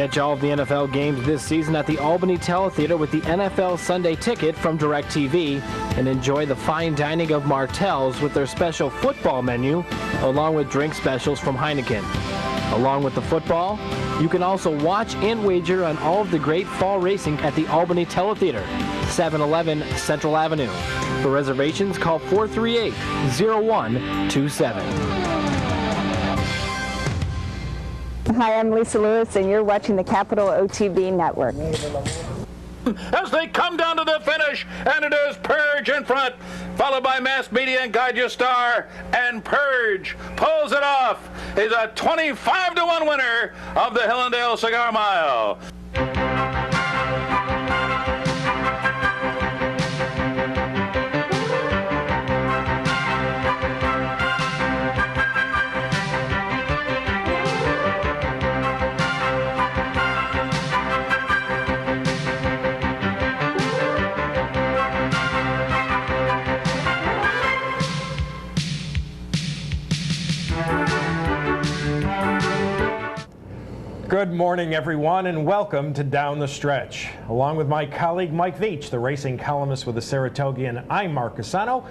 Catch all of the NFL games this season at the Albany Teletheater with the NFL Sunday Ticket from DirecTV and enjoy the fine dining of Martell's with their special football menu along with drink specials from Heineken. Along with the football, you can also watch and wager on all of the great fall racing at the Albany Teletheater, 711 Central Avenue. For reservations, call 438-0127. Hi, I'm Lisa Lewis, and you're watching the Capital OTB Network. As they come down to the finish, and it is Purge in front, followed by Mass Media and Guide Your Star, and Purge pulls it off. He's a 25-1 winner of the Hillendale Cigar Mile. Good morning, everyone, and welcome to Down the Stretch. Along with my colleague Mike VIETCH, the racing columnist with the Saratogian, I'm Mark CUSANO,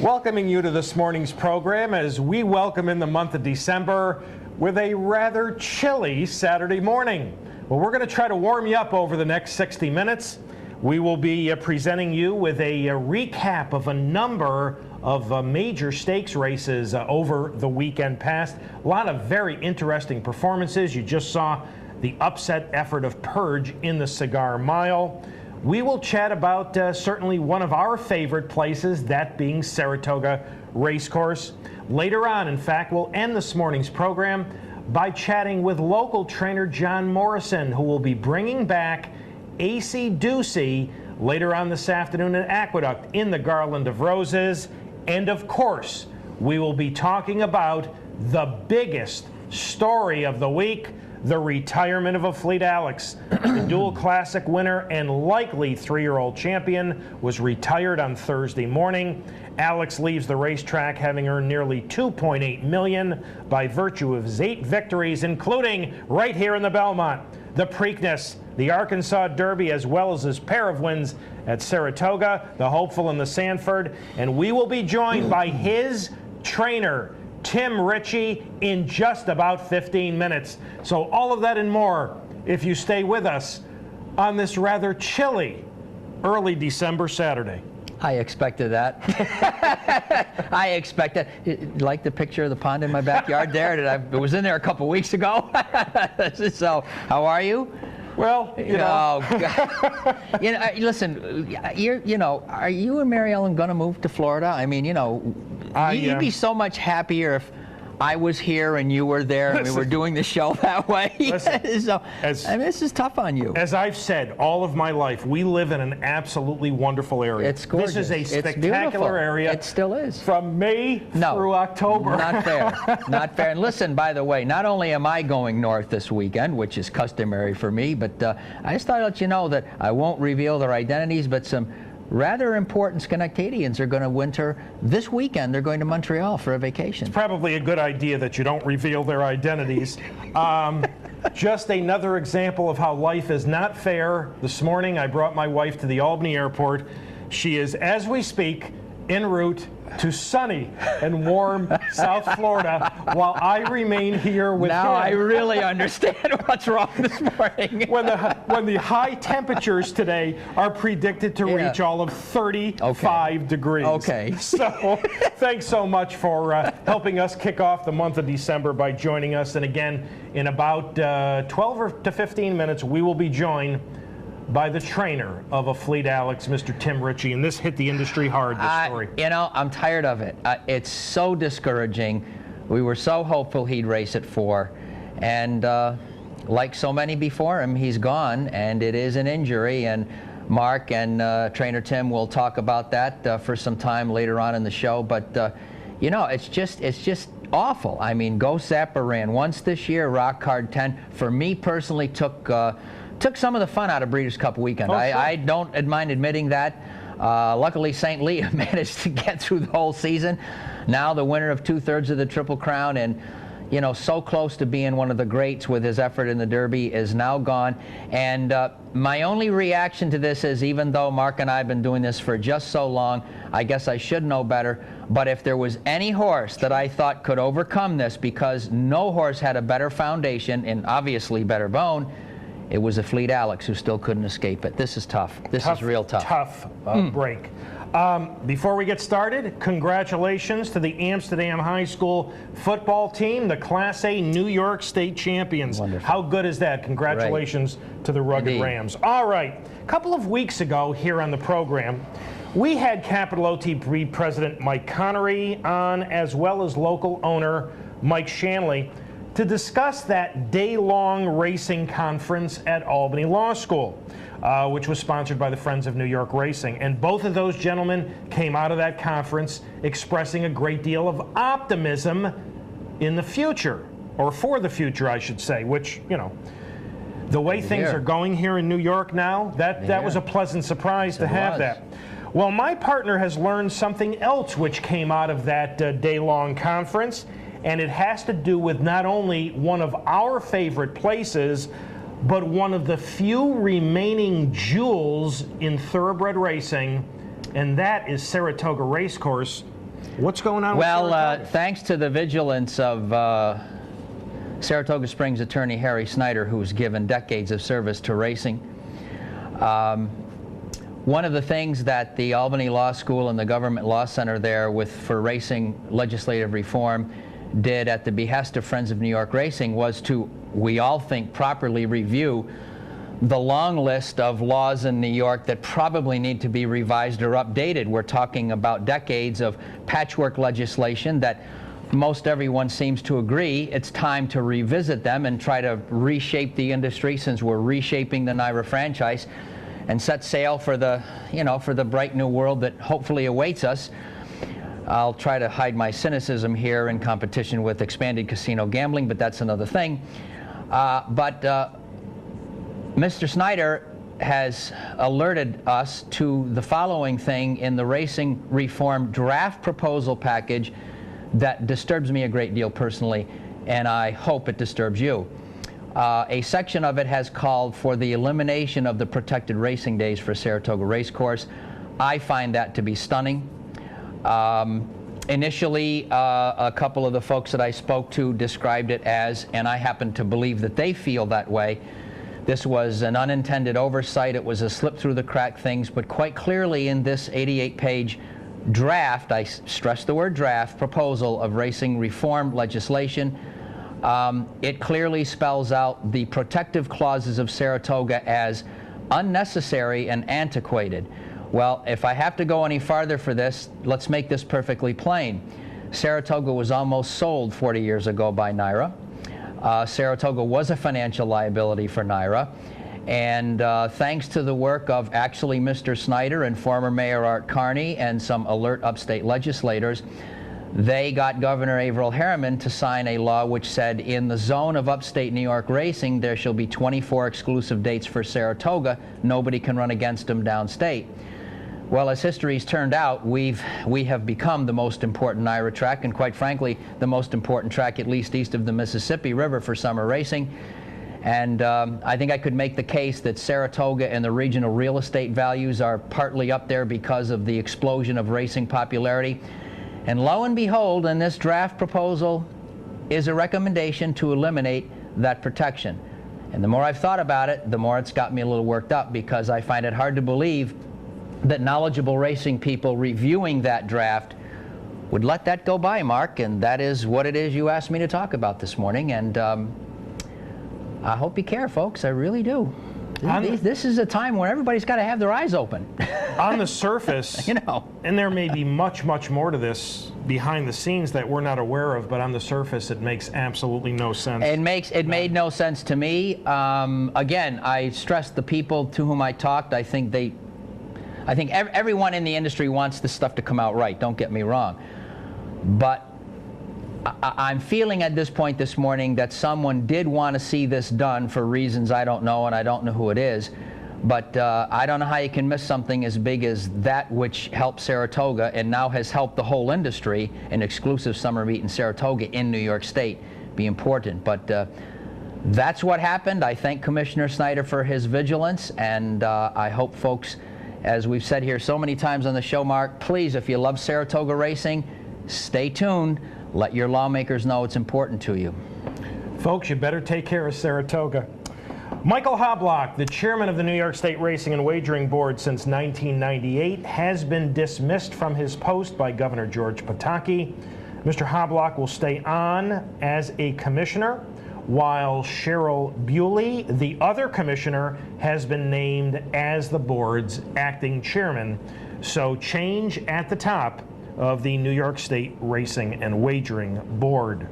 welcoming you to this morning's program as we welcome in the month of December with a rather chilly Saturday morning. Well, we're going to try to warm you up over the next 60 minutes. We will be presenting you with a recap of a number of major stakes races over the weekend past. A lot of very interesting performances. You just saw the upset effort of Purge in the Cigar Mile. We will chat about certainly one of our favorite places, that being Saratoga Racecourse. Later on, in fact, we'll end this morning's program by chatting with local trainer John Morrison, who will be bringing back AC Ducey later on this afternoon at Aqueduct in the Garland of Roses. And of course, we will be talking about the biggest story of the week, the retirement of a Fleet Alex. The Dual Classic winner and likely 3-year-old champion was retired on Thursday morning. Alex leaves the racetrack having earned nearly $2.8 million by virtue of his 8 victories, including right here in the Belmont, the Preakness, the Arkansas Derby, as well as his pair of wins at Saratoga, the Hopeful and the Sanford. And we will be joined by his trainer, Tim Ritchie, in just about 15 minutes. So all of that and more if you stay with us on this rather chilly early December Saturday. I expected that. I expected. Like the picture of the pond in my backyard there that I was in there a couple weeks ago. So, how are you? Well, you know. Oh, God. Listen, are you and Mary Ellen going to move to Florida? I mean, you'd be so much happier if I was here and you were there and we were doing the show that way. Listen, so, this is tough on you. As I've said all of my life, we live in an absolutely wonderful area. It's gorgeous. This is a spectacular area. It still is. From May through October. Not fair. Not fair. And listen, by the way, not only am I going north this weekend, which is customary for me, but I just thought I'd let you know that I won't reveal their identities, but some rather important Schenectadians are going to winter this weekend. They're going to Montreal for a vacation. It's probably a good idea that you don't reveal their identities. Just another example of how life is not fair. This morning I brought my wife to the Albany airport. She is, as we speak, en route to sunny and warm South Florida while I remain here with Now him. I really understand what's wrong this morning. When the high temperatures today are predicted to reach all of 35 degrees. Okay. So thanks so much for helping us kick off the month of December by joining us. And again, in about 12 to 15 minutes, we will be joined by the trainer of a Fleet Alex, Mr. Tim Ritchie, and this hit the industry hard, this story. I'm tired of it. It's so discouraging. We were so hopeful he'd race at 4, and like so many before him, he's gone, and it is an injury, and Mark and trainer Tim will talk about that for some time later on in the show, but it's just awful. I mean, Go Zappa ran once this year, Rock Hard 10. For me personally, took some of the fun out of Breeders' Cup weekend. I don't mind admitting that. Luckily, St. Leah managed to get through the whole season. Now the winner of 2/3 of the Triple Crown, and you know, so close to being one of the greats with his effort in the Derby, is now gone. And my only reaction to this is, even though Mark and I have been doing this for just so long, I guess I should know better. But if there was any horse that I thought could overcome this, because no horse had a better foundation and obviously better bone, it was a Fleet Alex who still couldn't escape it. This is tough. This is real tough. Tough break. Before we get started, congratulations to the Amsterdam High School football team, the Class A New York State champions. Wonderful. How good is that? Congratulations to the Rugged Indeed. Rams. All right, a couple of weeks ago here on the program, we had Capital OTB President Mike Connery on, as well as local owner Mike Shanley, to discuss that day-long racing conference at Albany Law School, which was sponsored by the Friends of New York Racing. And both of those gentlemen came out of that conference expressing a great deal of optimism in the future, or for the future, I should say, which, you know, the way things are going here in New York now, that was a pleasant surprise to have that. Well, my partner has learned something else which came out of that day-long conference, and it has to do with not only one of our favorite places, but one of the few remaining jewels in thoroughbred racing, and that is Saratoga Racecourse. What's going on with Saratoga? Thanks to the vigilance of Saratoga Springs attorney Harry Snyder, who's given decades of service to racing. One of the things that the Albany Law School and the Government Law Center there for racing legislative reform did at the behest of Friends of New York Racing was to, we all think, properly review the long list of laws in New York that probably need to be revised or updated. We're talking about decades of patchwork legislation that most everyone seems to agree it's time to revisit them and try to reshape the industry, since we're reshaping the NYRA franchise, and set sail for the, you know, for the bright new world that hopefully awaits us. I'll try to hide my cynicism here in competition with expanded casino gambling, but that's another thing. Mr. Snyder has alerted us to the following thing in the racing reform draft proposal package that disturbs me a great deal personally, and I hope it disturbs you. A section of it has called for the elimination of the protected racing days for Saratoga Racecourse. I find that to be stunning. Initially, a couple of the folks that I spoke to described it as, and I happen to believe that they feel that way, this was an unintended oversight. It was a slip through the crack things, but quite clearly in this 88-page draft, I stress the word draft, proposal of racing reform legislation, it clearly spells out the protective clauses of Saratoga as unnecessary and antiquated. Well, if I have to go any farther for this, let's make this perfectly plain. Saratoga was almost sold 40 years ago by NYRA. Saratoga was a financial liability for NYRA. And thanks to the work of actually Mr. Snyder and former Mayor Art Carney and some alert upstate legislators, they got Governor Averell Harriman to sign a law which said in the zone of upstate New York racing, there shall be 24 exclusive dates for Saratoga. Nobody can run against them downstate. Well, as history's turned out, we have become the most important NYRA track, and quite frankly, the most important track at least east of the Mississippi River for summer racing. And I think I could make the case that Saratoga and the regional real estate values are partly up there because of the explosion of racing popularity. And lo and behold, in this draft proposal is a recommendation to eliminate that protection. And the more I've thought about it, the more it's got me a little worked up, because I find it hard to believe that knowledgeable racing people reviewing that draft would let that go by, Mark, and that is what it is you asked me to talk about this morning. And I hope you care, folks. I really do. This is a time when everybody's got to have their eyes open. On the surface, you know, and there may be much, much more to this behind the scenes that we're not aware of, but on the surface, it makes absolutely no sense. It made no sense to me. Again, I stressed the people to whom I talked. I think everyone in the industry wants this stuff to come out right. Don't get me wrong, but I'm feeling at this point this morning that someone did want to see this done for reasons I don't know, and I don't know who it is. But I don't know how you can miss something as big as that, which helped Saratoga and now has helped the whole industry, an exclusive summer meet in Saratoga in New York State, be important. But that's what happened. I thank Commissioner Snyder for his vigilance, and I hope folks, as we've said here so many times on the show, Mark, please, if you love Saratoga racing, stay tuned. Let your lawmakers know it's important to you. Folks, you better take care of Saratoga. Michael Hoblock, the chairman of the New York State Racing and Wagering Board since 1998, has been dismissed from his post by Governor George Pataki. Mr. Hoblock will stay on as a commissioner, while Cheryl Bewley, the other commissioner, has been named as the board's acting chairman. So change at the top of the New York State Racing and Wagering Board.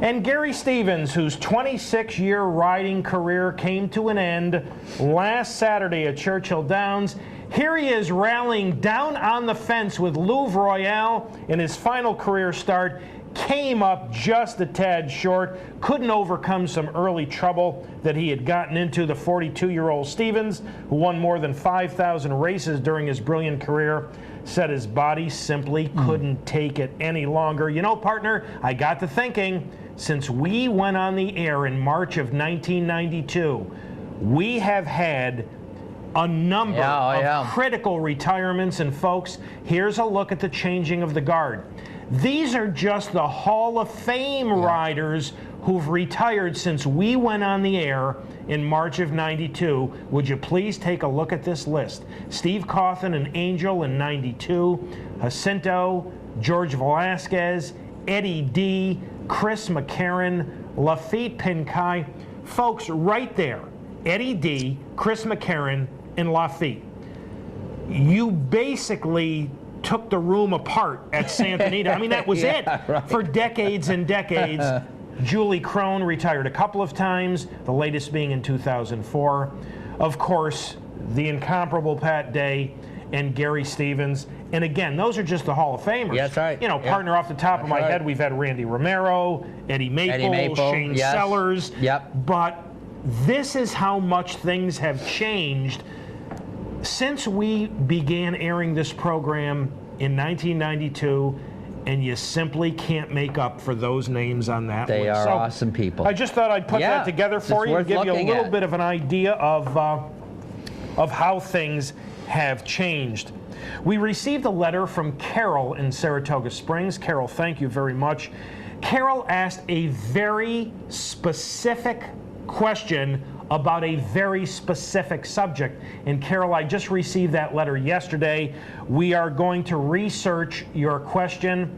And Gary Stevens, whose 26-year riding career came to an end last Saturday at Churchill Downs, here he is rallying down on the fence with Louvre Royale in his final career start. Came up just a tad short, couldn't overcome some early trouble that he had gotten into. The 42-year-old Stevens, who won more than 5,000 races during his brilliant career, said his body simply couldn't take it any longer. You know, partner, I got to thinking, since we went on the air in March of 1992, we have had a number of critical retirements. And folks, here's a look at the changing of the guard. These are just the Hall of Fame riders who've retired since we went on the air in March of 92. Would you please take a look at this list? Steve Cawthon and Angel in 92, Jacinto, George Velasquez, Eddie D, Chris McCarron, Lafitte Pincay. Folks, right there, Eddie D, Chris McCarron, and Lafitte. You basically took the room apart at Santa Anita. I mean, that was it for decades and decades. Julie Crone retired a couple of times, the latest being in 2004. Of course, the incomparable Pat Day and Gary Stevens. And again, those are just the Hall of Famers. Yeah, that's right. You know, partner, off the top of my head, we've had Randy Romero, Eddie Maple, Shane Sellers. But this is how much things have changed since we began airing this program in 1992, and you simply can't make up for those names on that list. They are awesome people. I just thought I'd put that together for you and give you a little bit of an idea of how things have changed. We received a letter from Carol in Saratoga Springs. Carol, thank you very much. Carol asked a very specific question about a very specific subject. And Carol, I just received that letter yesterday. We are going to research your question,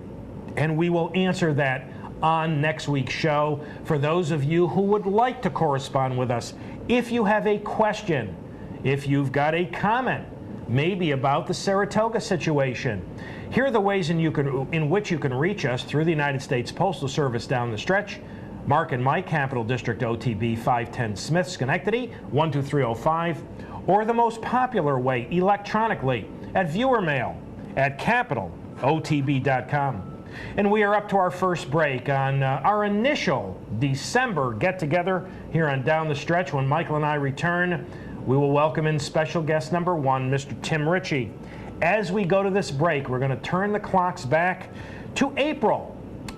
and we will answer that on next week's show. For those of you who would like to correspond with us, if you have a question, if you've got a comment, maybe about the Saratoga situation, here are the ways in which you can reach us through the United States Postal Service down the stretch. Mark and Mike, Capital District OTB 510 Smith, Schenectady 12305, or the most popular way, electronically, at viewer mail at capitalotb.com. And we are up to our first break on our initial December get-together here on Down the Stretch. When Michael and I return, we will welcome in special guest number one, Mr. Tim Ritchie. As we go to this break, we're going to turn the clocks back to April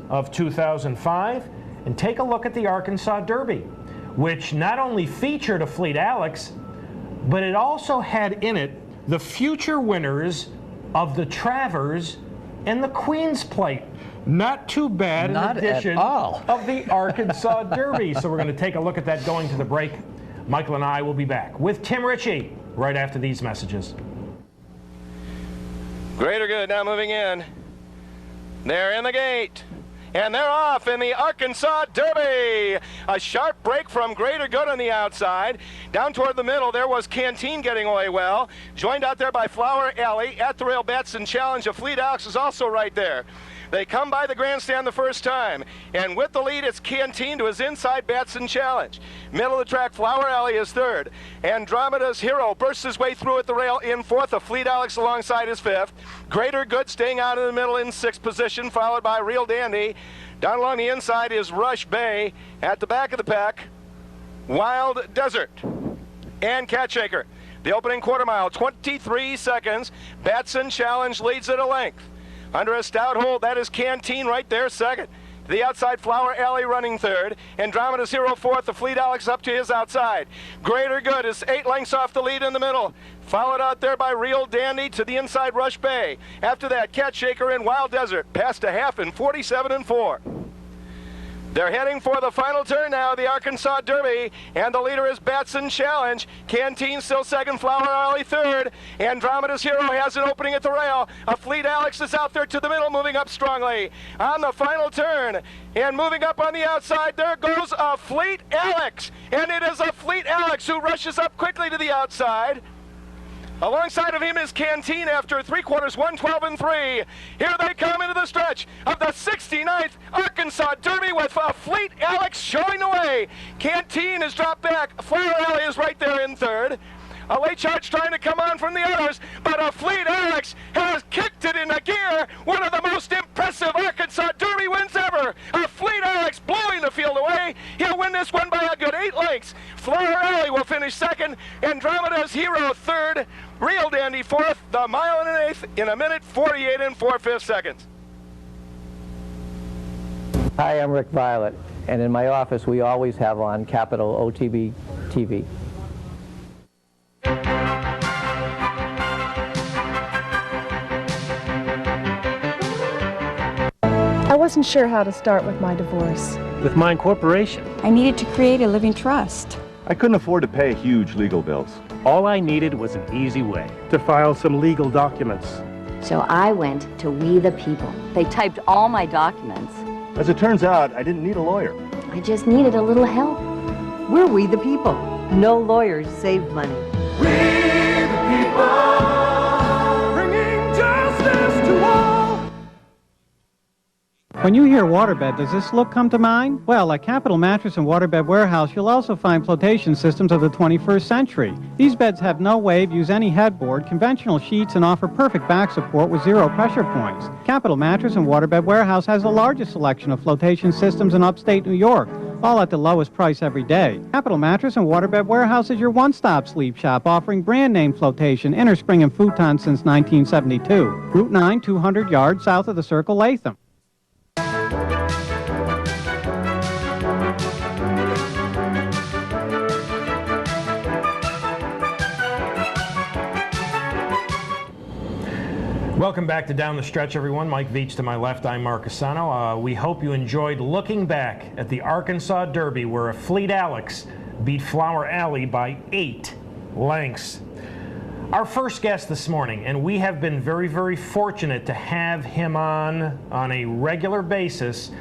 of 2005 and take a look at the Arkansas Derby, which not only featured a Fleet Alex, but it also had in it the future winners of the Travers and the Queen's Plate. Not too bad an addition of the Arkansas Derby. So we're going to take a look at that going to the break. Michael and I will be back with Tim Ritchie right after these messages. Greater Good now moving in. They're in the gate. And they're off in the Arkansas Derby. A sharp break from Greater Good on the outside. Down toward the middle, there was Canteen getting away well. Joined out there by Flower Alley. At the rail, Batson Challenge. A Fleet Alex is also right there. They come by the grandstand the first time, and with the lead, it's Canteen to his inside Batson Challenge. Middle of the track, Flower Alley is third. Andromeda's Hero bursts his way through at the rail in fourth. A Fleet Alex alongside is fifth. Greater Good staying out in the middle in sixth position, followed by Real Dandy. Down along the inside is Rush Bay. At the back of the pack, Wild Desert and Catshaker. The opening quarter mile, 23 seconds. Batson Challenge leads it a length. Under a stout hold, that is Canteen right there second. To the outside, Flower Alley running third. Andromeda's Hero fourth. The Fleet Alex up to his outside. Greater Good is 8 lengths off the lead in the middle. Followed out there by Real Dandy to the inside, Rush Bay. After that, Cat Shaker in Wild Desert. Past a half in 47-4. They're heading for the final turn now, the Arkansas Derby, and the leader is Batson Challenge. Canteen still second, Flower Alley third. Andromeda's Hero has an opening at the rail. A Fleet Alex is out there to the middle, moving up strongly on the final turn. And moving up on the outside, there goes a Fleet Alex. And it is a Fleet Alex who rushes up quickly to the outside. Alongside of him is Canteen after 3/4, 1:12.3. Here they come into the stretch of the 69th Arkansas Derby with a Fleet Alex showing the way. Canteen is dropped back. Flower Alley is right there in third. A late charge trying to come on from the others, but a Fleet Alex has kicked it into gear. One of the most impressive Arkansas Derby wins ever. A Fleet Alex blowing the field away. He'll win this one by a good 8 lengths. Flower Alley will finish second. Andromeda's Hero third. Real Dandy fourth. The mile and an eighth in 1:48 and 4/5 seconds. Hi, I'm Rick Violet, and in my office we always have on Capital OTB TV. I wasn't sure how to start with my divorce. With my incorporation, I needed to create a living trust. I couldn't afford to pay huge legal bills. all I needed was an easy way to file some legal documents. So I went to We the People. They typed all my documents. As it turns out, I didn't need a lawyer. I just needed a little help. We're We the People. No lawyers save money. We the people, bringing justice to all. When you hear waterbed, does this look come to mind? Well, at Capital Mattress and Waterbed Warehouse, you'll also find flotation systems of the 21st century. These beds have no wave, use any headboard, conventional sheets, and offer perfect back support with 0 pressure points. Capital Mattress and Waterbed Warehouse has the largest selection of flotation systems in upstate New York, all at the lowest price every day. Capital Mattress and Waterbed Warehouse is your one-stop sleep shop, offering brand-name flotation, innerspring, and futon since 1972. Route 9, 200 yards south of the Circle, Latham. Welcome back to Down the Stretch, everyone. Mike Veitch to my left, I'm Mark CUSANO. We hope you enjoyed looking back at the Arkansas Derby, where a Fleet Alex beat Flower Alley by 8 lengths. Our first guest this morning, and we have been very, very fortunate to have him on a regular basis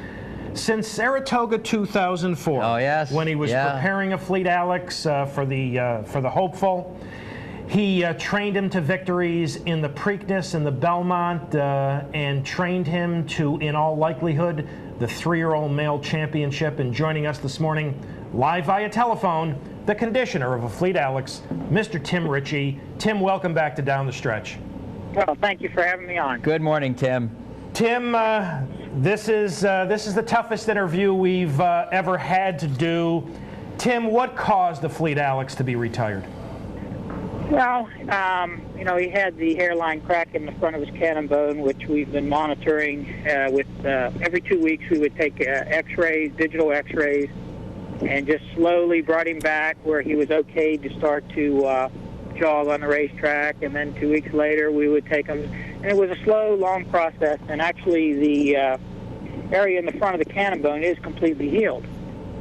since Saratoga 2004. Oh, yes. When he was preparing a Fleet Alex for the hopeful. He trained him to victories in the Preakness and the Belmont, and trained him to, in all likelihood, the 3-year-old male championship. And joining us this morning, live via telephone, the conditioner of a Fleet Alex, Mr. Tim Ritchey. Tim, welcome back to Down the Stretch. Well, thank you for having me on. Good morning, Tim. Tim, this is the toughest interview we've ever had to do. Tim, what caused the Fleet Alex to be retired? Well, he had the hairline crack in the front of his cannon bone, which we've been monitoring with every 2 weeks. We would take x-rays, digital x-rays, and just slowly brought him back where he was okay to start to jog on the racetrack. And then 2 weeks later, we would take him. And it was a slow, long process. And actually, the area in the front of the cannon bone is completely healed.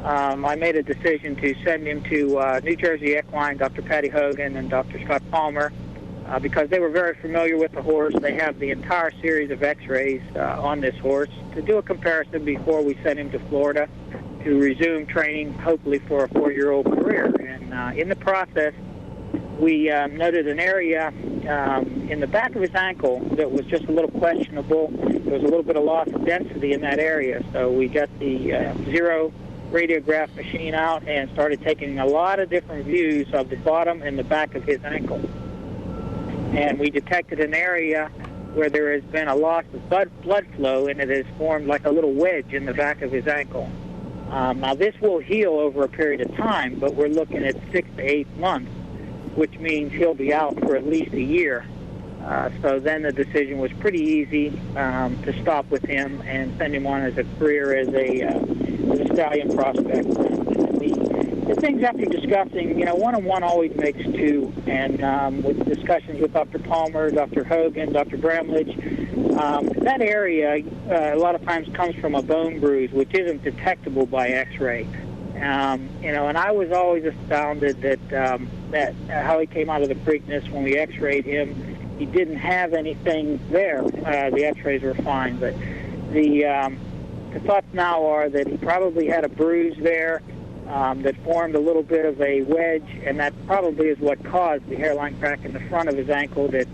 I made a decision to send him to New Jersey Equine, Dr. Patty Hogan and Dr. Scott Palmer, because they were very familiar with the horse. They have the entire series of x-rays on this horse to do a comparison before we sent him to Florida to resume training, hopefully for a 4-year-old career. And in the process, we noted an area in the back of his ankle that was just a little questionable. There was a little bit of loss of density in that area, so we got the 0 radiograph machine out and started taking a lot of different views of the bottom and the back of his ankle. And we detected an area where there has been a loss of blood flow, and it has formed like a little wedge in the back of his ankle. Now, this will heal over a period of time, but we're looking at 6 to 8 months, which means he'll be out for at least a year. So then the decision was pretty easy to stop with him and send him on as a career as a stallion prospect. The things after discussing, one-on-one always makes two, and with discussions with Dr. Palmer, Dr. Hogan, Dr. Bramlage, that area a lot of times comes from a bone bruise, which isn't detectable by X-ray. And I was always astounded that how he came out of the Preakness when we X-rayed him. He didn't have anything there. The X-rays were fine, but the thoughts now are that he probably had a bruise there that formed a little bit of a wedge, and that probably is what caused the hairline crack in the front of his ankle that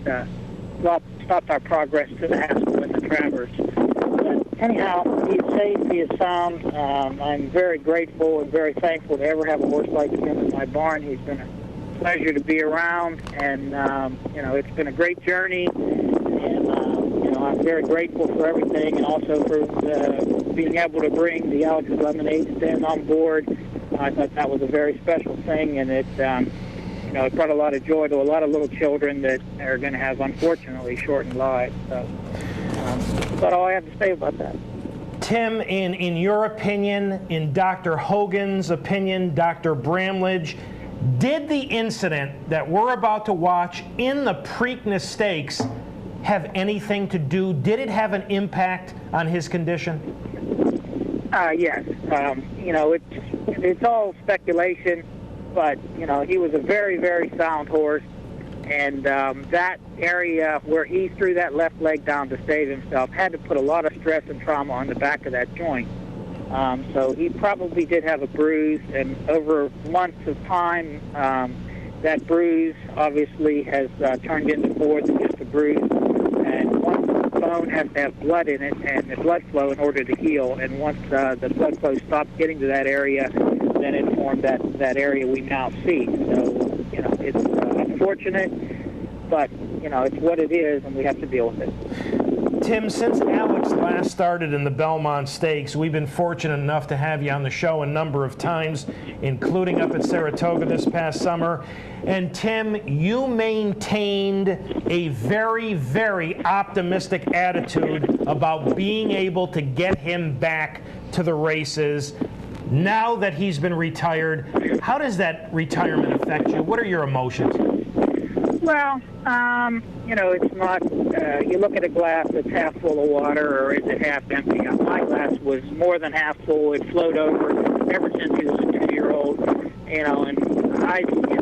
stopped our progress to the Haskell and the Travers. But anyhow, he is safe, he is sound. I'm very grateful and very thankful to ever have a horse like him in my barn. He's been a pleasure to be around, and it's been a great journey, and I'm very grateful for everything, and also for being able to bring the Alex's Lemonade stand on board. I thought that was a very special thing, and it brought a lot of joy to a lot of little children that are going to have, unfortunately, shortened lives. So that's all I have to say about that. Tim, in your opinion, in Dr. Hogan's opinion, Dr. Bramlage, did the incident that we're about to watch in the Preakness Stakes have anything to do? Did it have an impact on his condition? Yes. It's all speculation, but he was a very, very sound horse, and that area where he threw that left leg down to save himself had to put a lot of stress and trauma on the back of that joint. So he probably did have a bruise, and over months of time, that bruise obviously has turned into more than just a bruise. And once the bone has to have blood in it and the blood flow in order to heal, and once the blood flow stopped getting to that area, then it formed that area we now see. So, it's unfortunate, but, it's what it is, and we have to deal with it. Tim, since Alex last started in the Belmont Stakes, we've been fortunate enough to have you on the show a number of times, including up at Saratoga this past summer. And Tim, you maintained a very, very optimistic attitude about being able to get him back to the races. Now that he's been retired, how does that retirement affect you? What are your emotions? Well, it's not, you look at a glass that's half full of water, or is it half empty? My glass was more than half full. It flowed over ever since he was a 2-year-old, and I'm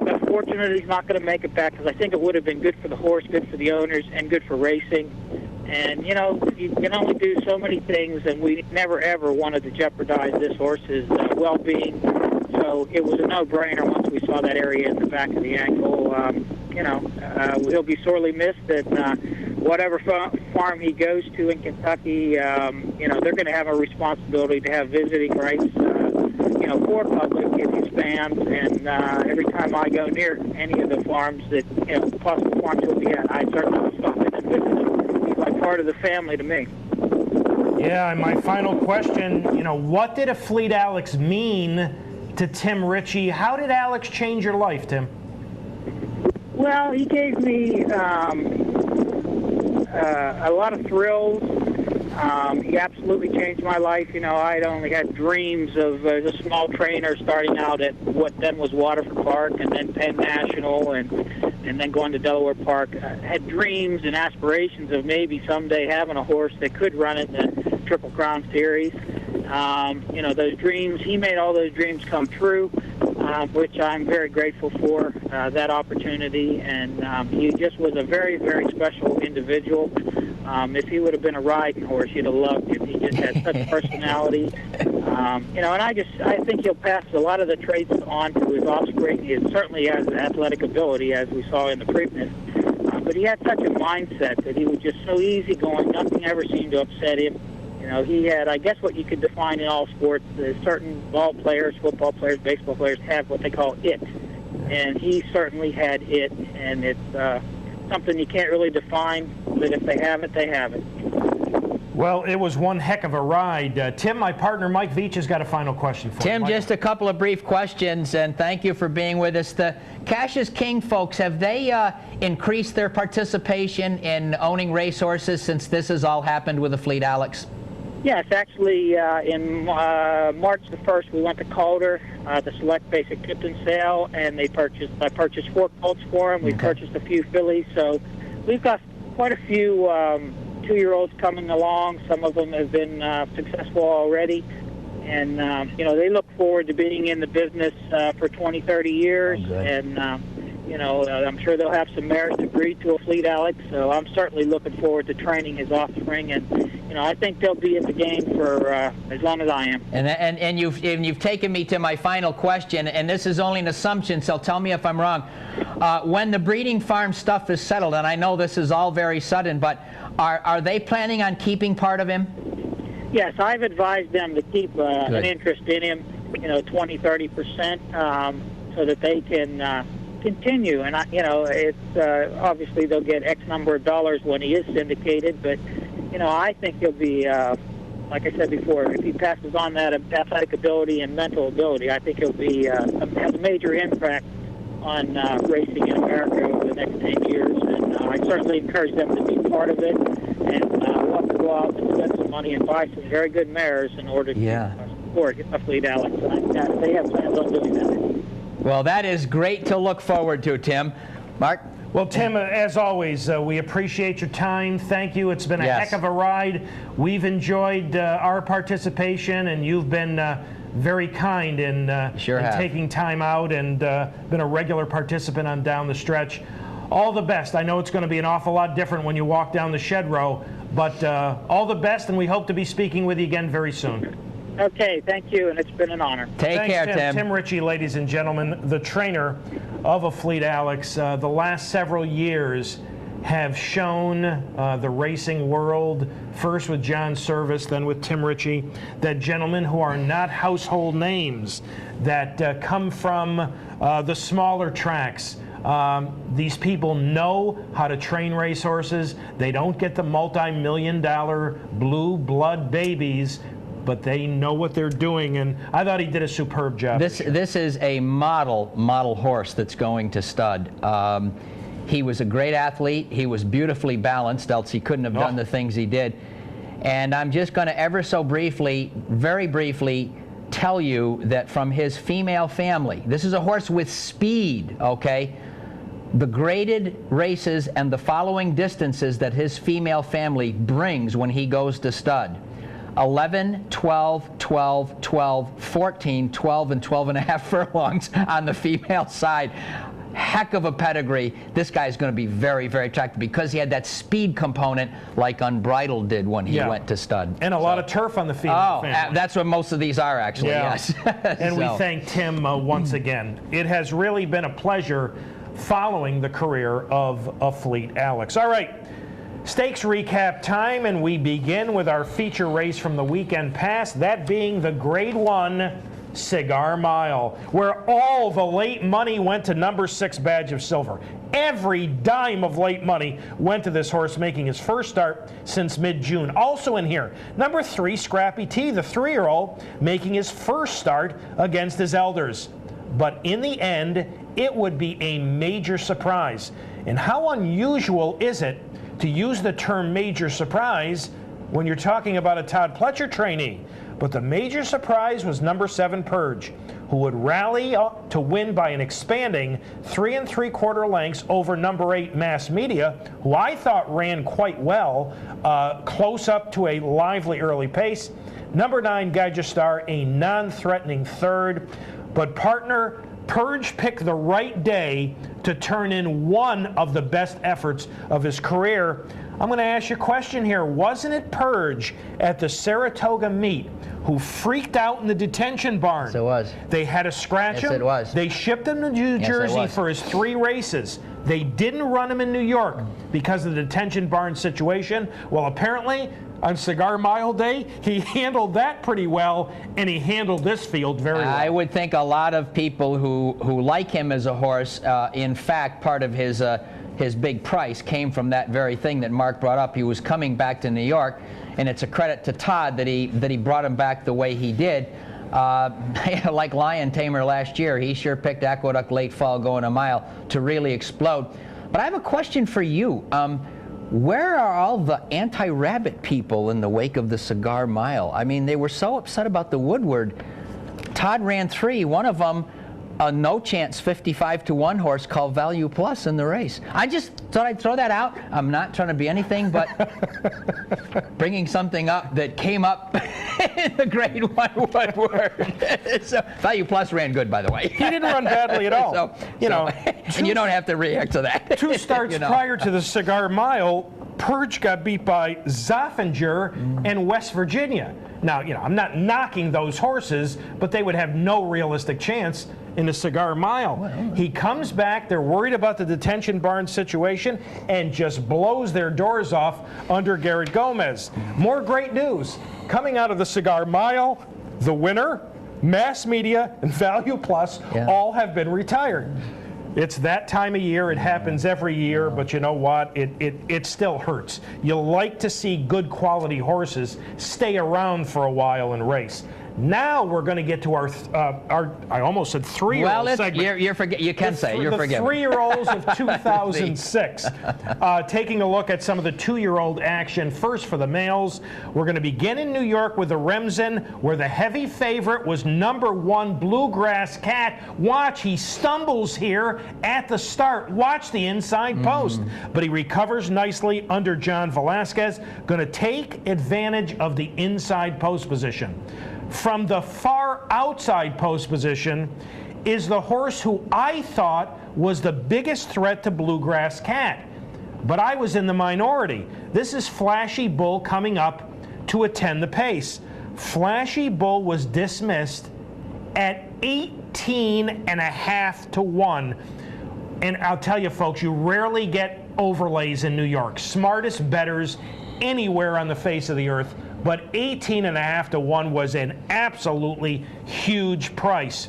unfortunate he's not going to make it back, because I think it would have been good for the horse, good for the owners, and good for racing. And, you can only do so many things, and we never, ever wanted to jeopardize this horse's well-being. So it was a no-brainer once we saw that area in the back of the ankle. He'll be sorely missed at whatever farm he goes to in Kentucky. They're going to have a responsibility to have visiting rights, for public if he's fans. And every time I go near any of the farms that, possible farms he'll be at, I certainly will stop in and visit him. He's like part of the family to me. Yeah, and my final question, what did a Fleet Alex mean to Tim Ritchey? How did Alex change your life, Tim? Well, he gave me a lot of thrills. He absolutely changed my life. I'd only had dreams of as a small trainer starting out at what then was Waterford Park, and then Penn National, and then going to Delaware Park. I had dreams and aspirations of maybe someday having a horse that could run in the Triple Crown Series. Those dreams, he made all those dreams come true, which I'm very grateful for, that opportunity. And he just was a very, very special individual. If he would have been a riding horse, you'd have loved him. He just had such personality. And I think he'll pass a lot of the traits on to his offspring. He certainly has athletic ability, as we saw in the Preakness. But he had such a mindset that he was just so easygoing. Nothing ever seemed to upset him. He had, I guess, what you could define in all sports. Certain ball players, football players, baseball players have what they call it. And he certainly had it. And it's something you can't really define, but if they have it, they have it. Well, it was one heck of a ride. Tim, my partner Mike Veitch has got a final question for you. Tim, just a couple of brief questions, and thank you for being with us. The Cash is King folks, have they increased their participation in owning racehorses since this has all happened with the fleet, Alex? Yes, actually, in March the 1st, we went to Calder, the Select Basic Tipton sale, and I purchased 4 colts for them. We purchased a few fillies, so we've got quite a few 2-year-olds coming along. Some of them have been successful already, and you know, they look forward to being in the business for 20, 30 years, and you know, I'm sure they'll have some mares to breed to a fleet, Alex, so I'm certainly looking forward to training his offspring, and you know, I think they'll be in the game for as long as I am. And you've taken me to my final question, and this is only an assumption, so tell me if I'm wrong. When the breeding farm stuff is settled, and I know this is all very sudden, but are they planning on keeping part of him? Yes, I've advised them to keep an interest in him, you know, 20, 30%, so that they can continue. And you know, it's obviously they'll get X number of dollars when he is syndicated, but you know, I think he'll be, like I said before, if he passes on that athletic ability and mental ability, I think he'll be have a major impact on racing in America over the next 10 years. And I certainly encourage them to be part of it, and we'll have to go out and spend some money and buy some very good mares in order to support a fleet, Alex. They have plans on doing that. Well, that is great to look forward to, Tim. Mark? Well, Tim, as always, we appreciate your time. Thank you. It's been a heck of a ride. We've enjoyed our participation, and you've been very kind in taking time out and been a regular participant on Down the Stretch. All the best. I know it's going to be an awful lot different when you walk down the shed row, but all the best, and we hope to be speaking with you again very soon. Okay, thank you, and it's been an honor. Take care, Tim. Tim Ritchey, ladies and gentlemen, the trainer of a fleet, Alex. The last several years have shown the racing world, first with John Service, then with Tim Ritchey, that gentlemen who are not household names, that come from the smaller tracks. These people know how to train racehorses. They don't get the multi-million-dollar blue blood babies, but they know what they're doing, and I thought he did a superb job. This is a model horse that's going to stud. He was a great athlete. He was beautifully balanced, else he couldn't have done the things he did. And I'm just going to ever so briefly, very briefly, tell you that from his female family, this is a horse with speed, okay? The graded races and the following distances that his female family brings when he goes to stud: 11, 12, 12, 12, 14, 12, and 12 and a half furlongs on the female side. Heck of a pedigree. This guy's going to be very, very attractive because he had that speed component like Unbridled did when he went to stud. And a lot of turf on the female family. That's what most of these are, actually, yes. And we thank Tim once again. It has really been a pleasure following the career of a fleet, Alex. All right. Stakes recap time, and we begin with our feature race from the weekend past, that being the Grade 1 Cigar Mile, where all the late money went to number 6 Badge of Silver. Every dime of late money went to this horse, making his first start since mid-June. Also in here, number 3 Scrappy T, the 3-year-old, making his first start against his elders. But in the end, it would be a major surprise. And how unusual is it to use the term major surprise when you're talking about a Todd Pletcher trainee? But the major surprise was number 7 Purge, who would rally up to win by an expanding 3 3/4 lengths over number 8 Mass Media, who I thought ran quite well, close up to a lively early pace. Number 9 Gaijastar, a non-threatening third. But partner, Purge picked the right day to turn in one of the best efforts of his career. I'm going to ask you a question here. Wasn't it Purge at the Saratoga meet who freaked out in the detention barn? Yes, it was. They had to scratch him. Yes, it was. They shipped him to New Jersey for his 3 races. They didn't run him in New York because of the detention barn situation. Well, apparently, on Cigar Mile Day, he handled that pretty well, and he handled this field very well. I would think a lot of people who like him as a horse, in fact, part of his his big price came from that very thing that Mark brought up. He was coming back to New York, and it's a credit to Todd that he brought him back the way he did. Like Lion Tamer last year, he sure picked Aqueduct Late Fall going a mile to really explode. But I have a question for you. Where are all the anti-rabbit people in the wake of the Cigar Mile? I mean, they were so upset about the Woodward. Todd ran 3, one of them a no-chance 55-to-1 horse called Value Plus in the race. I just thought I'd throw that out. I'm not trying to be anything but bringing something up that came up in the Grade 1 Woodward. So, Value Plus ran good, by the way. He didn't run badly at all. And you don't have to react to that. 2 starts prior to the Cigar Mile, Purge got beat by Zoffinger and West Virginia. Now, I'm not knocking those horses, but they would have no realistic chance in the Cigar Mile. Well, he comes back, they're worried about the detention barn situation, and just blows their doors off under Garrett Gomez. More great news coming out of the Cigar Mile. The winner, Mass Media, and Value Plus all have been retired. It's that time of year. It happens every year, but you know what? It still hurts. You like to see good quality horses stay around for a while and race. Now we're going to get to our I almost said 3-year-old segment. You can say you're forgiven. The 3-year-olds of 2006. Taking a look at some of the 2-year-old action. First for the males, we're going to begin in New York with the Remsen, where the heavy favorite was #1 Bluegrass Cat. Watch, he stumbles here at the start. Watch the inside post. But he recovers nicely under John Velasquez. Going to take advantage of the inside post position. From the far outside post position is the horse who I thought was the biggest threat to Bluegrass Cat. But I was in the minority. This is Flashy Bull coming up to attend the pace. Flashy Bull was dismissed at 18.5 to 1. And I'll tell you, folks, you rarely get overlays in New York. Smartest bettors anywhere on the face of the earth. But 18.5 to 1 was an absolutely huge price.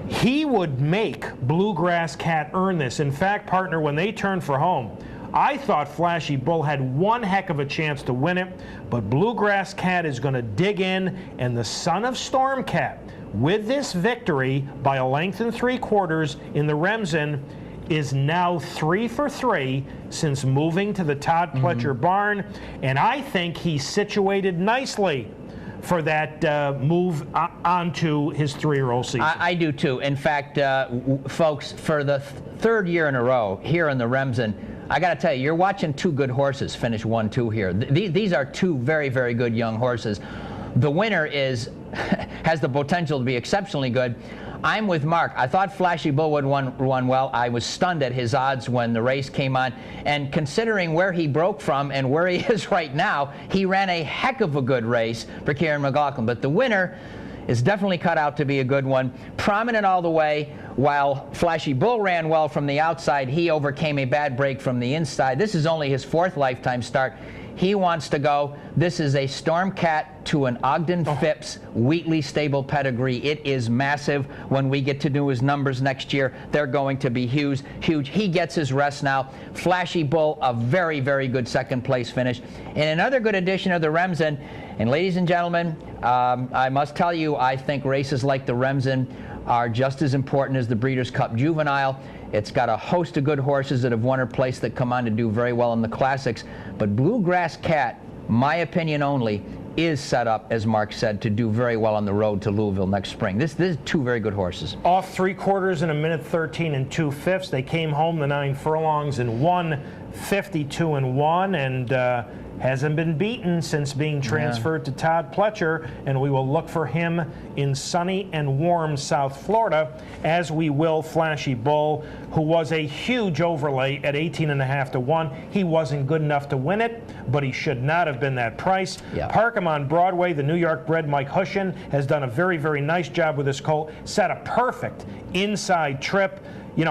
He would make Bluegrass Cat earn this. In fact, partner, when they turned for home, I thought Flashy Bull had one heck of a chance to win it, but Bluegrass Cat is going to dig in, and the son of Stormcat, with this victory by a length and 3/4 in the Remsen, is now 3 for 3 since moving to the Todd Pletcher barn, and I think he's situated nicely for that move onto his 3-year-old season. I do too. In fact, folks, for the 3rd year in a row here in the Remsen, I got to tell you, you're watching 2 good horses finish 1-2 here. These are 2 very, very good young horses. The winner has the potential to be exceptionally good. I'm with Mark. I thought Flashy Bull would run well. I was stunned at his odds when the race came on. And considering where he broke from and where he is right now, he ran a heck of a good race for Kieran McLaughlin. But the winner is definitely cut out to be a good one. Prominent all the way. While Flashy Bull ran well from the outside, he overcame a bad break from the inside. This is only his 4th lifetime start. He wants to go. This is a Stormcat to an Ogden Phipps Wheatley stable pedigree. It is massive. When we get to do his numbers next year, they're going to be huge. He gets his rest now. Flashy Bull, a very, very good 2nd place finish. And another good addition of the Remsen. And ladies and gentlemen, I must tell you, I think races like the Remsen are just as important as the Breeders' Cup Juvenile. It's got a host of good horses that have won or placed that come on to do very well in the classics. But Bluegrass Cat, my opinion only, is set up, as Mark said, to do very well on the road to Louisville next spring. This is 2 very good horses. Off 3/4 in 1:13 2/5. They came home the 9 furlongs and won 52-1, and hasn't been beaten since being transferred to Todd Pletcher, and we will look for him in sunny and warm South Florida, as we will Flashy Bull, who was a huge overlay at 18.5 to 1. He wasn't good enough to win it, but he should not have been that price. Park him on Broadway. The New York bred Mike Hushin has done a very, very nice job with this colt. Set a perfect inside trip.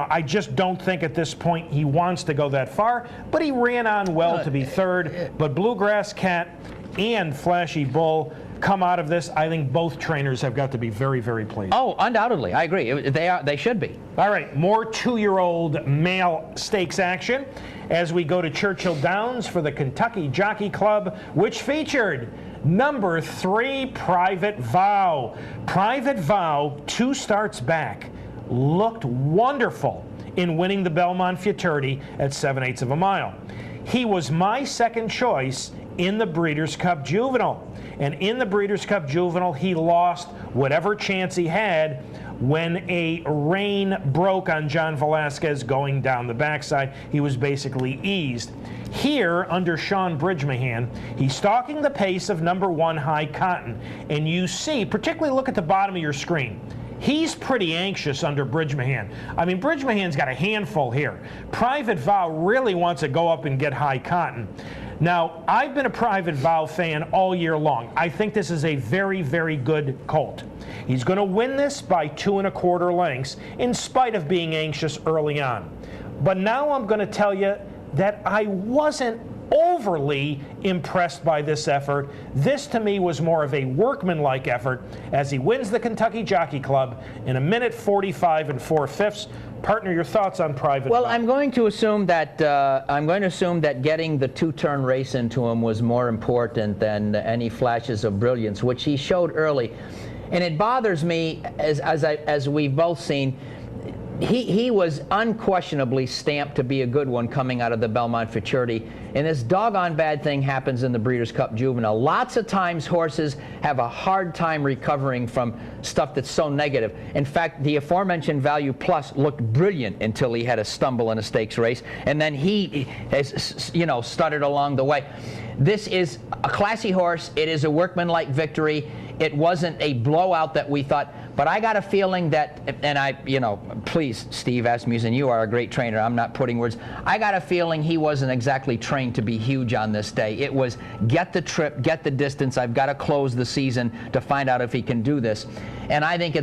I just don't think at this point he wants to go that far, but he ran on well to be 3rd. But Bluegrass Cat, and Flashy Bull come out of this, I think both trainers have got to be very, very pleased. Oh, undoubtedly. I agree. They should be. All right, more 2-year-old male stakes action as we go to Churchill Downs for the Kentucky Jockey Club, which featured number 3, Private Vow. Private Vow, 2 starts back, looked wonderful in winning the Belmont Futurity at 7/8 of a mile. He was my second choice in the Breeders' Cup Juvenile. And in the Breeders' Cup Juvenile, he lost whatever chance he had when a rein broke on John Velasquez going down the backside. He was basically eased. Here, under Sean Bridgmahan, he's stalking the pace of number 1, High Cotton. And you see, particularly look at the bottom of your screen, he's pretty anxious under Bridgmahan. I mean, Bridgmahan's got a handful here. Private Vow really wants to go up and get High Cotton. Now, I've been a Private Vow fan all year long. I think this is a very, very good colt. He's going to win this by 2 1/4 lengths in spite of being anxious early on. But now I'm going to tell you that I wasn't overly impressed by this effort. This to me was more of a workmanlike effort as he wins the Kentucky Jockey Club in 1:45 4/5. Partner, your thoughts on Private Well, Vow? I'm going to assume that getting the 2-turn race into him was more important than any flashes of brilliance, which he showed early. And it bothers me, as we've both seen, he was unquestionably stamped to be a good one coming out of the Belmont Futurity. And this doggone bad thing happens in the Breeders' Cup Juvenile. Lots of times horses have a hard time recovering from stuff that's so negative. In fact, the aforementioned Value Plus looked brilliant until he had a stumble in a stakes race. And then he has, stuttered along the way. This is a classy horse. It is a workmanlike victory. It wasn't a blowout that we thought, but I got a feeling that, and please, Steve Asmussen, you are a great trainer. I'm not putting words. I got a feeling he wasn't exactly trained to be huge on this day. It was get the trip, get the distance. I've got to close the season to find out if he can do this. And I think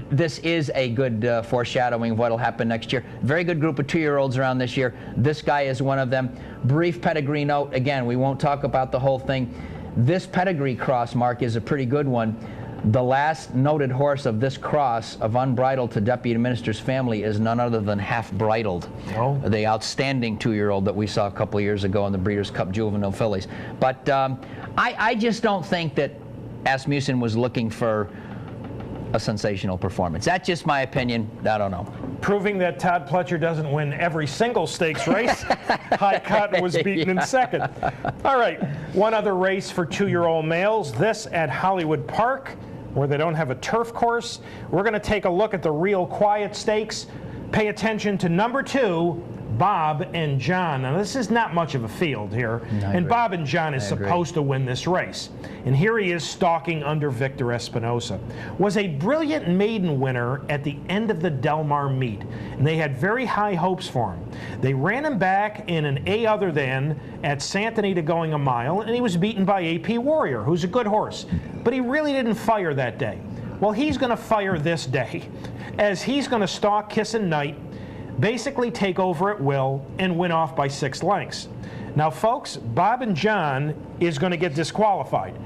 this is a good foreshadowing of what will happen next year. Very good group of 2-year-olds around this year. This guy is one of them. Brief pedigree note. Again, we won't talk about the whole thing. This pedigree cross, Mark, is a pretty good one. The last noted horse of this cross of unbridled to deputy minister's family is none other than Half Bridled, the outstanding 2-year-old that we saw a couple of years ago in the Breeders' Cup Juvenile Fillies. But I just don't think that Asmussen was looking for a sensational performance. That's just my opinion. I don't know. Proving that Todd Pletcher doesn't win every single stakes race. High Cotton was beaten in second. All right, one other race for 2-year-old males, this at Hollywood Park, where they don't have a turf course. We're going to take a look at the Real Quiet Stakes. Pay attention to number 2, Bob and John. Now, this is not much of a field here, and Bob and John is supposed to win this race. And here he is stalking under Victor Espinosa. Was a brilliant maiden winner at the end of the Del Mar meet, and they had very high hopes for him. They ran him back in an A other than at Santa Anita going a mile, and he was beaten by AP Warrior, who's a good horse. But he really didn't fire that day. Well, he's going to fire this day, as he's going to stalk Kissin' Knight, basically take over at will, and win off by 6 lengths. Now, folks, Bob and John is going to get disqualified.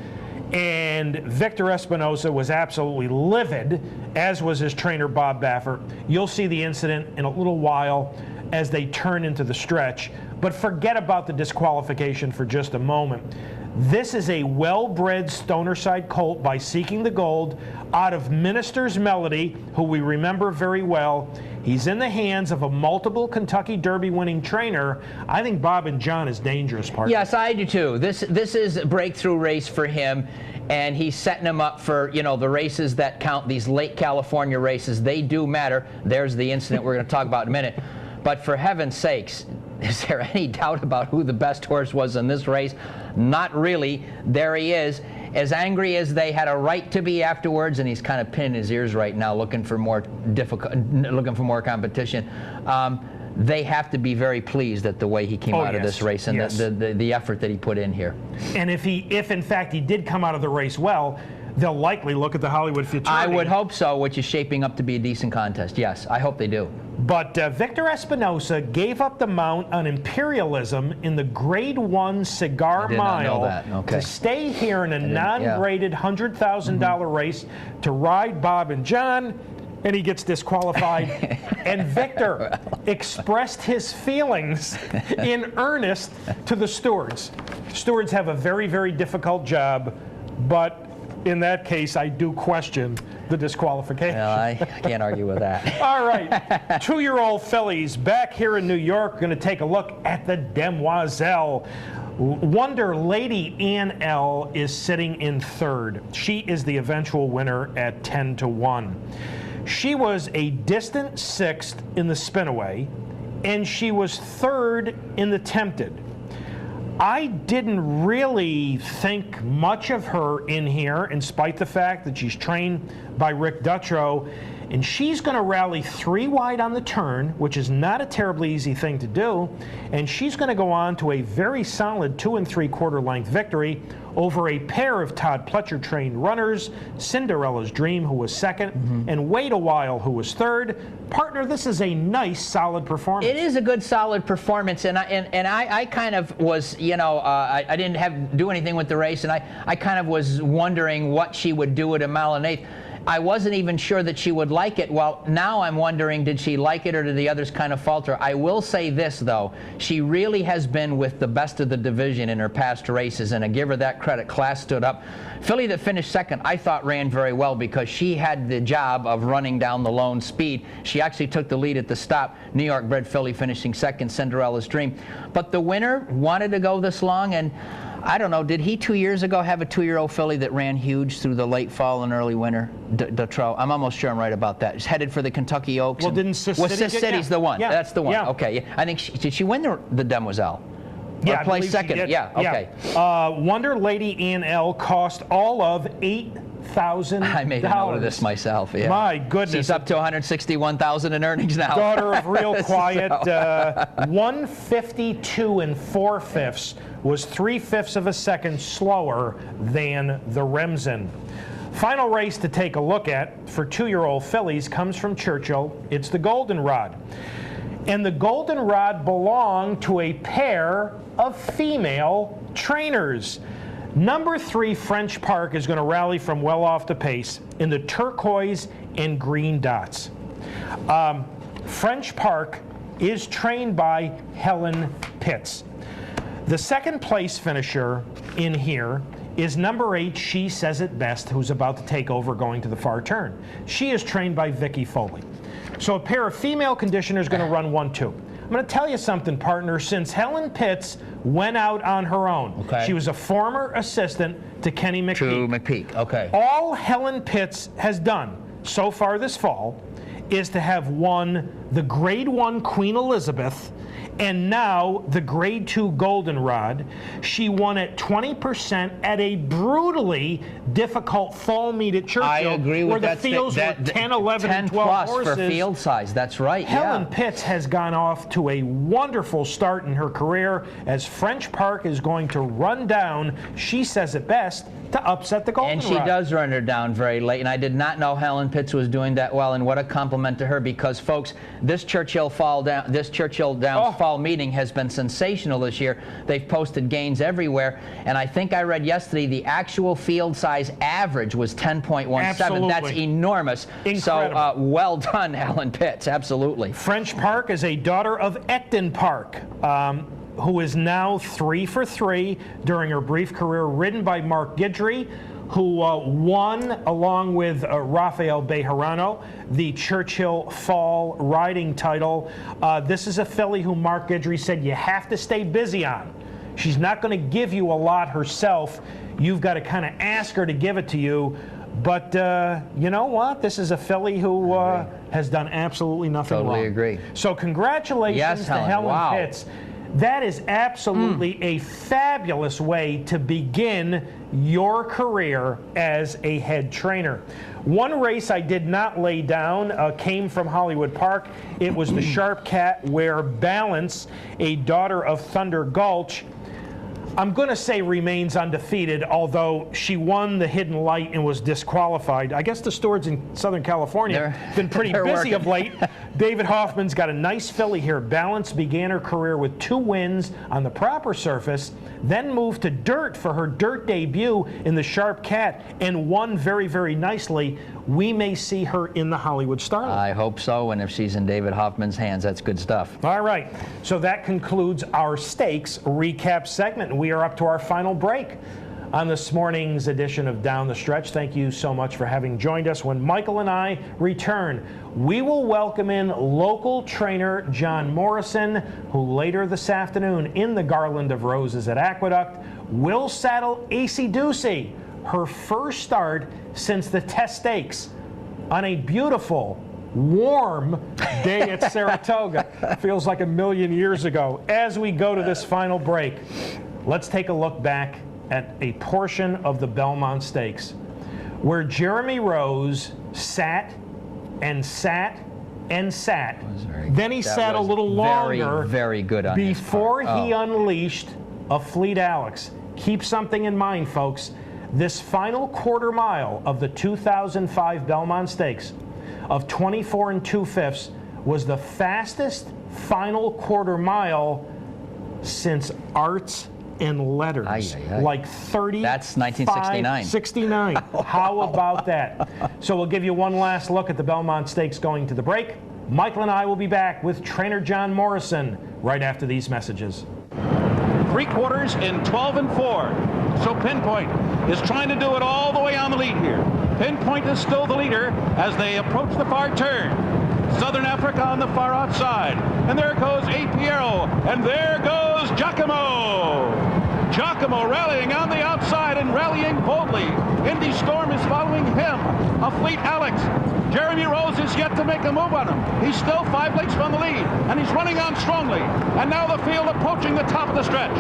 And Victor Espinosa was absolutely livid, as was his trainer, Bob Baffert. You'll see the incident in a little while as they turn into the stretch. But forget about the disqualification for just a moment. This is a well-bred Stonerside colt by Seeking the Gold out of Minister's Melody, who we remember very well. He's in the hands of a multiple Kentucky Derby winning trainer. I think Bob and John is dangerous, partner. Yes, I do too. This is a breakthrough race for him, and he's setting him up for, the races that count, these late California races. They do matter. There's the incident we're going to talk about in a minute. But for heaven's sakes, is there any doubt about who the best horse was in this race? Not really. There he is. As angry as they had a right to be afterwards, and he's kind of pinning his ears right now, looking for more competition. They have to be very pleased at the way he came out of this race and the effort that he put in here. And if in fact he did come out of the race well, they'll likely look at the Hollywood Futurity. I would hope so, which is shaping up to be a decent contest. Yes, I hope they do. But Victor Espinosa gave up the mount on Imperialism in the Grade 1 Cigar Mile to stay here in a non-graded $100,000 race to ride Bob and John, and he gets disqualified. And Victor expressed his feelings in earnest to the stewards. Stewards have a very, very difficult job, but in that case, I do question the disqualification. Well, I can't argue with that. All right, 2-year-old fillies back here in New York. Going to take a look at the Demoiselle. Wonder Lady Ann L. is sitting in third. She is the eventual winner at 10-1. She was a distant sixth in the spinaway, and she was third in the tempted. I didn't really think much of her in here, in spite of the fact that she's trained by Rick Dutrow, and she's going to rally 3 wide on the turn, which is not a terribly easy thing to do, and she's going to go on to a very solid 2 3/4 length victory over a pair of Todd Pletcher trained runners, Cinderella's Dream, who was second, and Wait a While, who was third. Partner, this is a nice, solid performance. It is a good, solid performance, and I kind of was, you know, I didn't do anything with the race, and I kind of was wondering what she would do at a mile and eighth. I wasn't even sure that she would like it. Well, now I'm wondering, did she like it or did the others kind of falter? I will say this, though. She really has been with the best of the division in her past races, and I give her that credit. Class stood up. Filly that finished second, I thought ran very well because she had the job of running down the lone speed. She actually took the lead at the stop. New York bred filly finishing second, Cinderella's Dream. But the winner wanted to go this long, and I don't know, did he 2 years ago have a 2-year-old filly that ran huge through the late fall and early winter? Dutrow. I'm almost sure I'm right about that. She's headed for the Kentucky Oaks. Well, didn't Sis Well, City Sis City's the one. Yeah. That's the one. Yeah. Okay. Yeah. I think did she win the Demoiselle? Yeah, or play second? Yeah. Okay. Wonder Lady Ann L. cost all of $8,000. I made a note of this myself. Yeah. My goodness. She's up to $161,000 in earnings now. Daughter of Real Quiet. 152 4/5 was 3/5 of a second slower than the Remsen. Final race to take a look at for 2-year-old fillies comes from Churchill. It's the Goldenrod. And the Goldenrod belonged to a pair of female trainers. Number 3, French Park, is going to rally from well off the pace in the turquoise and green dots. French Park is trained by Helen Pitts. The second place finisher in here is number 8, She Says It Best, who's about to take over going to the far turn. She is trained by Vicky Foley. So a pair of female conditioners going to run 1-2. I'm going to tell you something, partner. Since Helen Pitts went out on her own, she was a former assistant to Kenny McPeak. True, McPeak. Okay. All Helen Pitts has done so far this fall is to have won the Grade 1 Queen Elizabeth and now the Grade 2 Goldenrod. She won at 20% at a brutally difficult fall meet at Churchill. I agree with where that. The fields were 10, 11, 10 and 12 plus horses. for field size. That's right. Helen Pitts has gone off to a wonderful start in her career as French Park is going to run down, She Says It Best, to upset the Goldenrod. And she does run her down very late, and I did not know Helen Pitts was doing that well, and what a compliment to her, because folks, this Churchill Downs fall meeting has been sensational this year. They've posted gains everywhere, and I think I read yesterday the actual field size average was 10.17. Absolutely. That's enormous. Incredible. So well done, Helen Pitts. Absolutely. French Park is a daughter of Ecton Park, who is now 3 for 3 during her brief career, ridden by Mark Guidry, who won, along with Rafael Bejarano, the Churchill Fall riding title. This is a filly who Mark Guidry said you have to stay busy on. She's not going to give you a lot herself. You've got to kind of ask her to give it to you. But you know what? This is a filly who has done absolutely nothing wrong. Totally agree. So congratulations to Helen Pitts. That is absolutely a fabulous way to begin your career as a head trainer. One race I did not lay down came from Hollywood Park. It was the Sharp Cat, where Balance, a daughter of Thunder Gulch, I'm going to say remains undefeated, although she won the Hidden Light and was disqualified. I guess the stewards in Southern California have been pretty busy of late David Hoffman's got a nice filly here. Balance began her career with 2 wins on the proper surface, then moved to dirt for her dirt debut in the Sharp Cat and won very, very nicely. We may see her in the Hollywood Starlet. I hope so, and if she's in David Hoffman's hands, that's good stuff. All right, so that concludes our stakes recap segment, and we are up to our final break on this morning's edition of Down the Stretch. Thank you so much for having joined us. When Michael and I return, we will welcome in local trainer John Morrison, who later this afternoon in the Garland of Roses at Aqueduct will saddle AC Ducey, her first start since the Test Stakes, on a beautiful, warm day at Saratoga. Feels like a million years ago. As we go to this final break, let's take a look back at a portion of the Belmont Stakes where Jeremy Rose sat and sat and sat. Then he sat a little longer very good on before he unleashed a Fleet Alex. Keep something in mind, folks. This final quarter mile of the 2005 Belmont Stakes of 24 2/5 was the fastest final quarter mile since Arts and Letters, like 30. That's 1969. 69. How about that? So we'll give you one last look at the Belmont Stakes going to the break. Michael and I will be back with trainer John Morrison right after these messages. 3 quarters in 12 4. So Pinpoint is trying to do it all the way on the lead here. Pinpoint is still the leader as they approach the far turn. Southern Africa on the far outside. And there goes A. Piero. And there goes Giacomo. Giacomo rallying on the outside and rallying boldly. Indy Storm is following him. A Fleet Alex. Jeremy Rose is yet to make a move on him. He's still 5 lengths from the lead, and he's running on strongly. And now the field approaching the top of the stretch.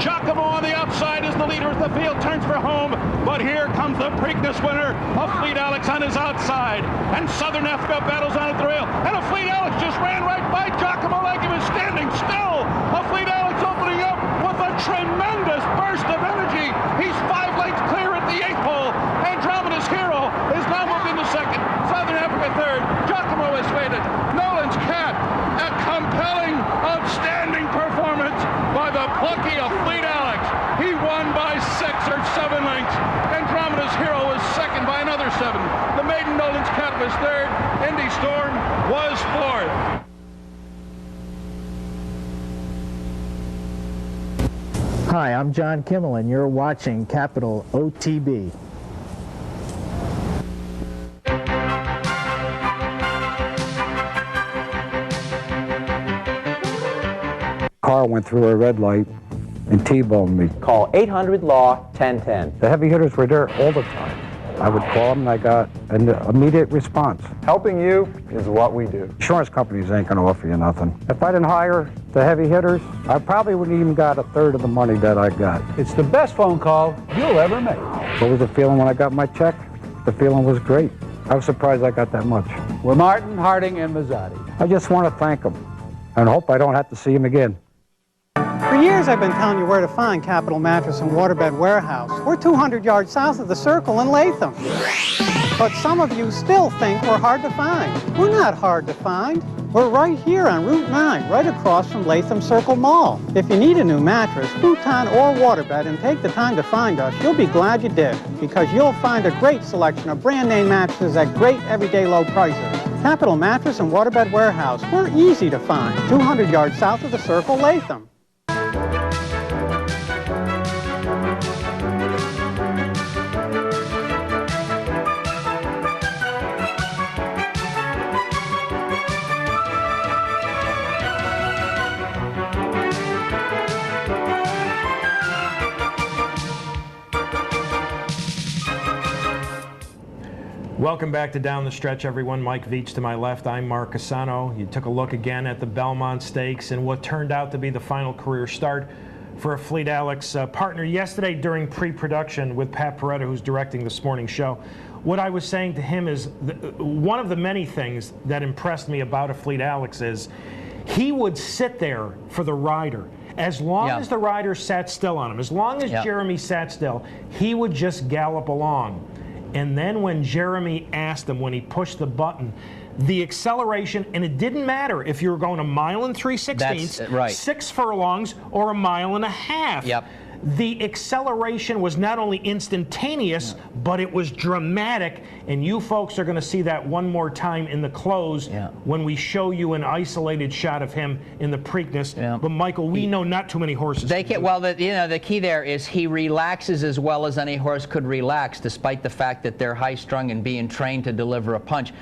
Giacomo on the outside is the leader as the field turns for home. But here comes the Preakness winner, a Fleet Alex on his outside. And Southern Africa battles on at the rail. And a Fleet Alex just ran right by Giacomo like he was standing still. A Fleet Alex opening up with a tremendous burst of energy. He's 5 lengths clear at the 8th hole. Andromeda's Hero is now moved into 2nd. Southern Africa 3rd. Giacomo is faded. Nolan's Cat, a compelling, outstanding performance by the plucky of Fleet Alex. He won by 6 or 7 lengths. Andromeda's Hero was 2nd by another 7. The maiden Nolan's Cat was 3rd. Indy Storm was 4th. Hi, I'm John Kimmel, and you're watching Capital OTB. Car went through a red light and T-boned me. Call 800-LAW-1010. The heavy hitters were there all the time. I would call them and I got an immediate response. Helping you is what we do. Insurance companies ain't gonna offer you nothing. If I didn't hire the heavy hitters, I probably wouldn't even got a third of the money that I got. It's the best phone call you'll ever make. What was the feeling when I got my check? The feeling was great. I was surprised I got that much. We're Martin, Harding, and Mazzotti. I just want to thank them and hope I don't have to see them again. For years, I've been telling you where to find Capital Mattress and Waterbed Warehouse. We're 200 yards south of the Circle in Latham. But some of you still think we're hard to find. We're not hard to find. We're right here on Route 9, right across from Latham Circle Mall. If you need a new mattress, futon, or waterbed and take the time to find us, you'll be glad you did, because you'll find a great selection of brand name mattresses at great everyday low prices. Capital Mattress and Waterbed Warehouse, we're easy to find, 200 yards south of the Circle, Latham. Welcome back to Down the Stretch, everyone. Mike Veach to my left. I'm Mark Cusano. You took a look again at the Belmont Stakes and what turned out to be the final career start for a Fleet Alex partner yesterday during pre-production with Pat Peretta, who's directing this morning's show. What I was saying to him is one of the many things that impressed me about a Fleet Alex is he would sit there for the rider. As long as the rider sat still on him, as long as Jeremy sat still, he would just gallop along. And then when Jeremy asked him, when he pushed the button, the acceleration, and it didn't matter if you were going a mile and 3/16, right. 6 furlongs, or a mile and a half. Yep. The acceleration was not only instantaneous, but it was dramatic, and you folks are going to see that one more time in the close when we show you an isolated shot of him in the Preakness. But Michael, we know not too many horses. They can, well, the key there is he relaxes as well as any horse could relax, despite the fact that they're high-strung and being trained to deliver a punch.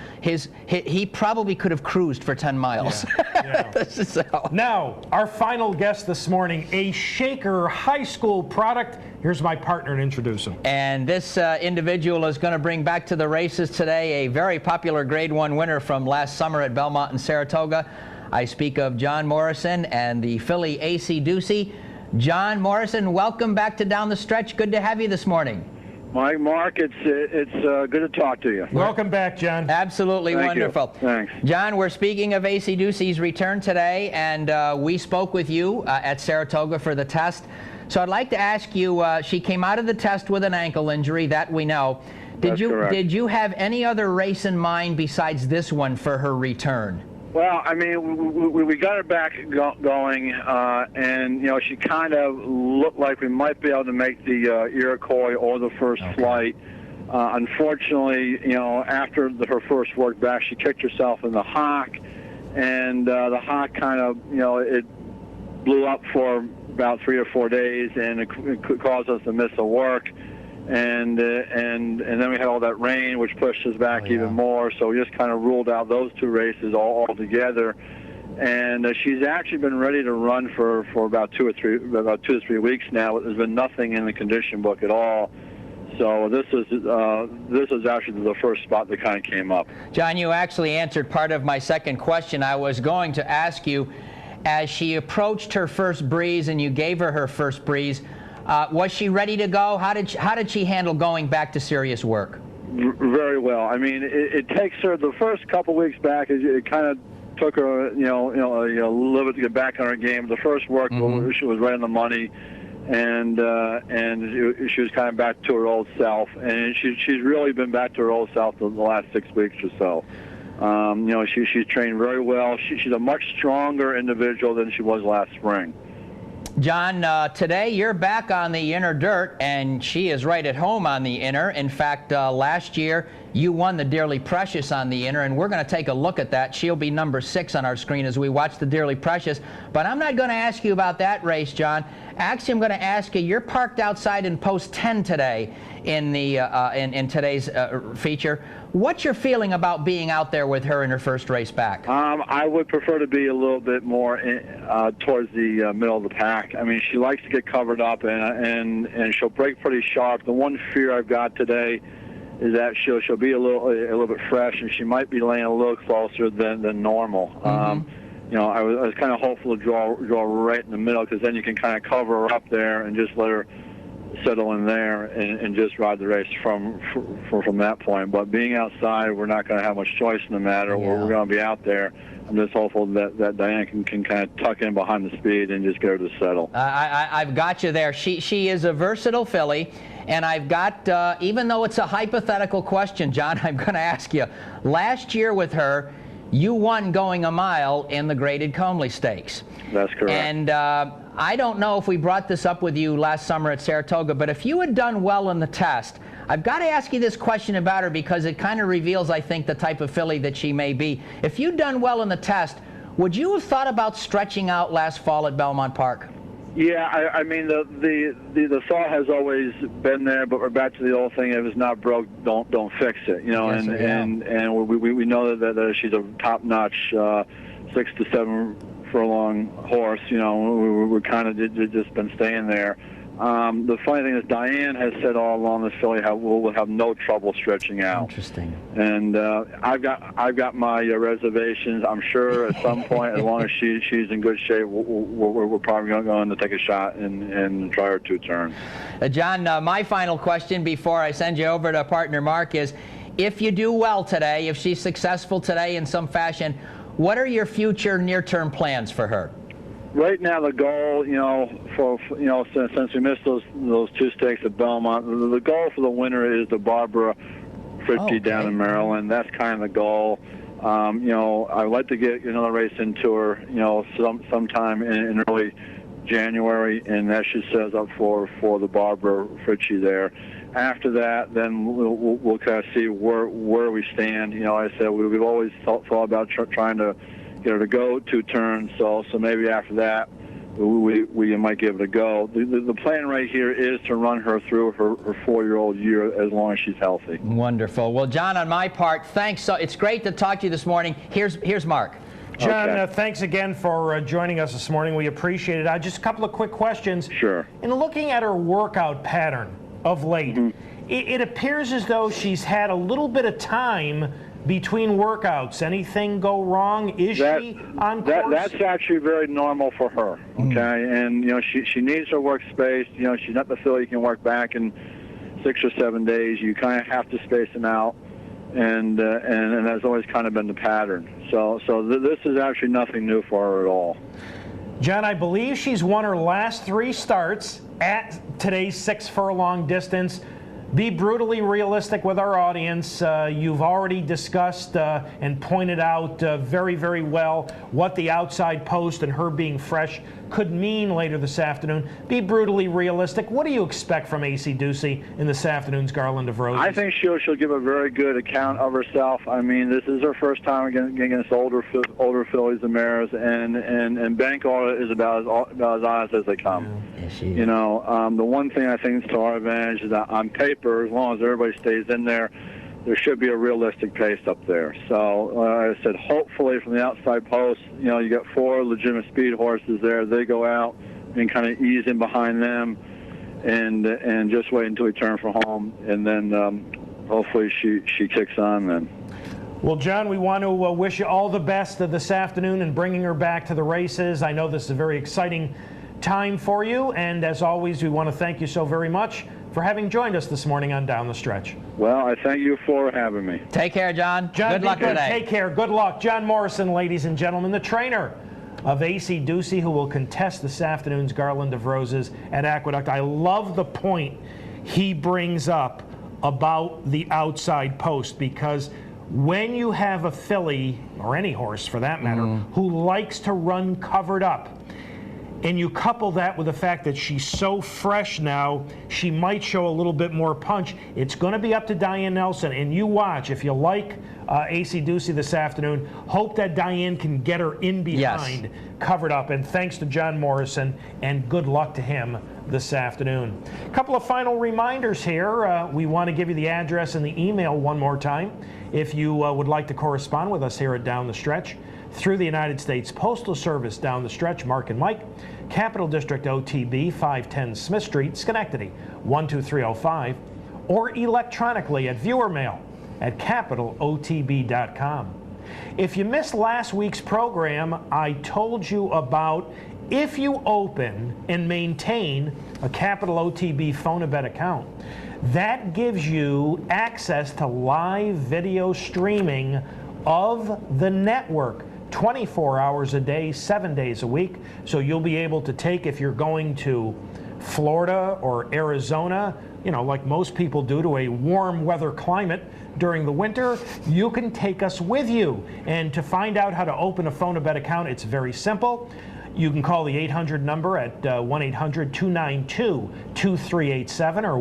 He probably could have cruised for 10 miles. Now, our final guest this morning, a Shaker High School product. Here's my partner to introduce him. And this individual is going to bring back to the races today a very popular Grade 1 winner from last summer at Belmont and Saratoga. I speak of John Morrison and the filly AC Ducey. John Morrison, welcome back to Down the Stretch. Good to have you this morning. Mark, it's good to talk to you. Welcome back, John. Absolutely wonderful. Thanks. John, we're speaking of AC Ducey's return today, and we spoke with you at Saratoga for the test. So I'd like to ask you, she came out of the test with an ankle injury, that we know. Did you have any other race in mind besides this one for her return? Well, I mean, we got her back going, and, you know, she kind of looked like we might be able to make the Iroquois or the first flight. Unfortunately, you know, after her first work back, she kicked herself in the hock, and the hock kind of, you know, it blew up for about 3 or 4 days, and it caused us to miss the work, and then we had all that rain, which pushed us back even more. So we just kind of ruled out those 2 races all together. And she's actually been ready to run for about 2 to 3 weeks now. There's been nothing in the condition book at all. So this is actually the first spot that kind of came up. John, you actually answered part of my second question. I was going to ask you, as she approached her first breeze and you gave her first breeze, was she ready to go? How did she handle going back to serious work? Very well. I mean, it takes her the first couple weeks back. It kind of took her, a little bit to get back on her game. The first work, she was right on the money, and she was kind of back to her old self. And she's really been back to her old self the last 6 weeks or so. She's trained very well. She's a much stronger individual than she was last spring. John, today you're back on the inner dirt, and she is right at home on the inner. In fact, last year you won the Dearly Precious on the inner, and we're going to take a look at that. She'll be number 6 on our screen as we watch the Dearly Precious. But I'm not going to ask you about that race, John. Actually, I'm going to ask you, you're parked outside in post 10 today in the in today's feature. What's your feeling about being out there with her in her first race back? I would prefer to be a little bit more towards the middle of the pack. I mean, she likes to get covered up, and she'll break pretty sharp. The one fear I've got today is that she'll be a little bit fresh, and she might be laying a little closer than normal. You know, I was kind of hopeful to draw right in the middle, because then you can kind of cover her up there and just let her settle in there and just ride the race from that point. But being outside, we're not going to have much choice in the matter. We're going to be out there. I'm just hopeful that Diane can kind of tuck in behind the speed and just get her to settle. I've got you there. She is a versatile filly, and I've got, even though it's a hypothetical question, John, I'm going to ask you. Last year with her, you won going a mile in the graded Comely Stakes. That's correct. And I don't know if we brought this up with you last summer at Saratoga, but if you had done well in the test, I've got to ask you this question about her, because it kind of reveals, I think, the type of filly that she may be. If you'd done well in the test, would you have thought about stretching out last fall at Belmont Park? Yeah, I mean, the thought has always been there, but we're back to the old thing: if it's not broke, don't fix it. You know, Yes, and we know that she's a top-notch 6 to 7 furlong horse. You know, we're kind of just been staying there. The funny thing is, Diane has said all along this filly will have no trouble stretching out. Interesting. And I've got my reservations. I'm sure at some point, as long as she's in good shape, we're probably going to take a shot and try her 2 turns. John, my final question before I send you over to partner Mark is, if you do well today, if she's successful today in some fashion, what are your future near-term plans for her? Right now, the goal, since we missed those 2 stakes at Belmont, the goal for the winner is the Barbara Fritchey down in Maryland. That's kind of the goal. I'd like to get another race into her, sometime in early January, and that should set us up for the Barbara Ritchie there. After that, then we'll kind of see where we stand. Like I said, we've always thought about trying to get her to go 2 turns, so maybe after that we might give it a go. The plan right here is to run her through her 4-year-old year as long as she's healthy. Wonderful. Well, John, on my part, thanks. It's great to talk to you this morning. Here's Mark. John, thanks again for joining us this morning. We appreciate it. Just a couple of quick questions. Sure. In looking at her workout pattern of late, it appears as though she's had a little bit of time between workouts. Anything go wrong? Is she on course? That's actually very normal for her, okay? And, she needs her workspace. She's not the filly you can work back in 6 or 7 days. You kind of have to space them out, and that's always kind of been the pattern. So this is actually nothing new for her at all. John, I believe she's won her last 3 starts at today's 6 furlong distance. Be brutally realistic with our audience. You've already discussed and pointed out very, very well what the outside post and her being fresh could mean later this afternoon. Be brutally realistic. What do you expect from A.C. Ducey in this afternoon's Garland of Roses? I think she'll give a very good account of herself. I mean, this is her first time against older fillies and mares, and bank order is about as honest as they come. Yeah, the one thing I think is to our advantage is that on paper, as long as everybody stays in there should be a realistic pace up there. So, I said, hopefully from the outside post, you got 4 legitimate speed horses there. They go out and kind of ease in behind them, and just wait until we turn for home, and then hopefully she kicks on then. Well, John, we want to wish you all the best this afternoon in bringing her back to the races. I know this is a very exciting time for you, and as always, we want to thank you so very much for having joined us this morning on Down the Stretch. Well, I thank you for having me. Take care, John. John, good luck today. Take care. Good luck. John Morrison, ladies and gentlemen, the trainer of A.C. Ducey, who will contest this afternoon's Garland of Roses at Aqueduct. I love the point he brings up about the outside post, because when you have a filly, or any horse for that matter, who likes to run covered up, and you couple that with the fact that she's so fresh now, she might show a little bit more punch. It's going to be up to Diane Nelson. And you watch, if you like A.C. Ducey this afternoon, hope that Diane can get her in behind, covered up. And thanks to John Morrison, and good luck to him this afternoon. A couple of final reminders here. We want to give you the address and the email one more time. If you would like to correspond with us here at Down the Stretch, through the United States Postal Service, Down the Stretch, Mark and Mike, Capital District OTB, 510 Smith Street, Schenectady, 12305, or electronically at viewermail@capitalotb.com. If you missed last week's program, I told you about if you open and maintain a Capital OTB phone-a-bet account, that gives you access to live video streaming of the network 24 hours a day, 7 days a week. So you'll be able to take, if you're going to Florida or Arizona, like most people do, to a warm weather climate during the winter, you can take us with you. And to find out how to open a phone-a-bet account, it's very simple. You can call the 800 number at 1-800-292-2387 or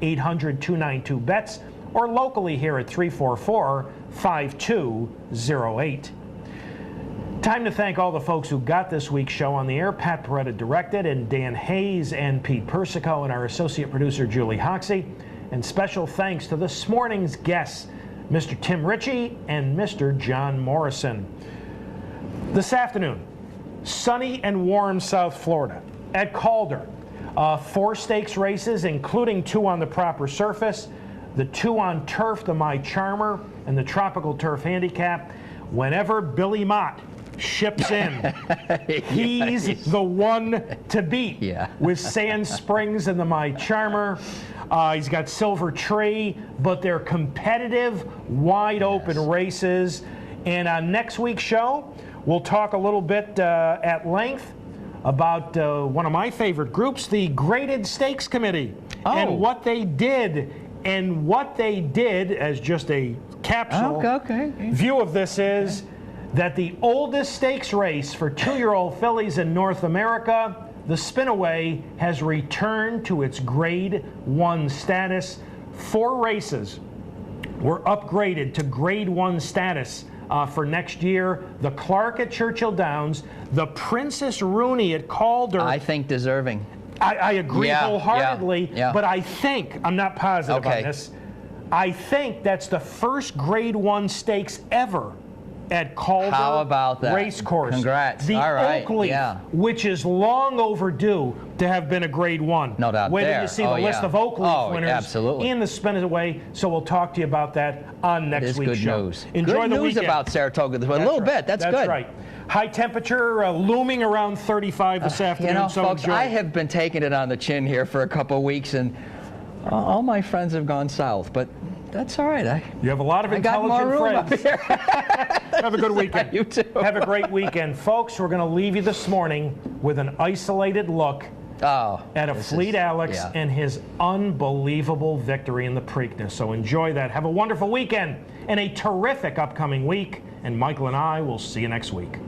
1-800-292-BETS, or locally here at 344-5208. Time to thank all the folks who got this week's show on the air. Pat Peretta directed, and Dan Hayes and Pete Persico, and our associate producer Julie Hoxie. And special thanks to this morning's guests, Mr. Tim Ritchie and Mr. John Morrison. This afternoon, sunny and warm South Florida at Calder. 4 stakes races, including 2 on the proper surface, the 2 on turf, the My Charmer, and the Tropical Turf Handicap. Whenever Billy Mott ships in, he's the one to beat. With Sand Springs and the My Charmer. He's got Silver Tree, but they're competitive, wide open races. And on next week's show, we'll talk a little bit at length about one of my favorite groups, the Graded Stakes Committee, and what they did. And what they did, as just a capsule view of this is that the oldest stakes race for 2-year-old fillies in North America, the Spinaway, has returned to its Grade 1 status. 4 races were upgraded to Grade 1 status for next year. The Clark at Churchill Downs, the Princess Rooney at Calder. I think deserving. I agree wholeheartedly, but I think, I'm not positive on this, I think that's the first Grade 1 stakes ever at Calder Racecourse. Congrats. The All right. Oak Leaf, which is long overdue to have been a Grade 1. No doubt. Wait till you see the list of Oak Leaf winners absolutely. in the Spinaway. So we'll talk to you about that on next week's show. News. Enjoy good the news weekend. about Saratoga. A little bit. That's good. That's right. High temperature looming around 35 this afternoon. You know, so folks, enjoy. I have been taking it on the chin here for a couple of weeks, and all my friends have gone south, but that's all right. You have a lot of intelligent friends. Have a good weekend. You too. Have a great weekend. Folks, we're going to leave you this morning with an isolated look at a Fleet Alex and his unbelievable victory in the Preakness. So enjoy that. Have a wonderful weekend and a terrific upcoming week. And Michael and I will see you next week.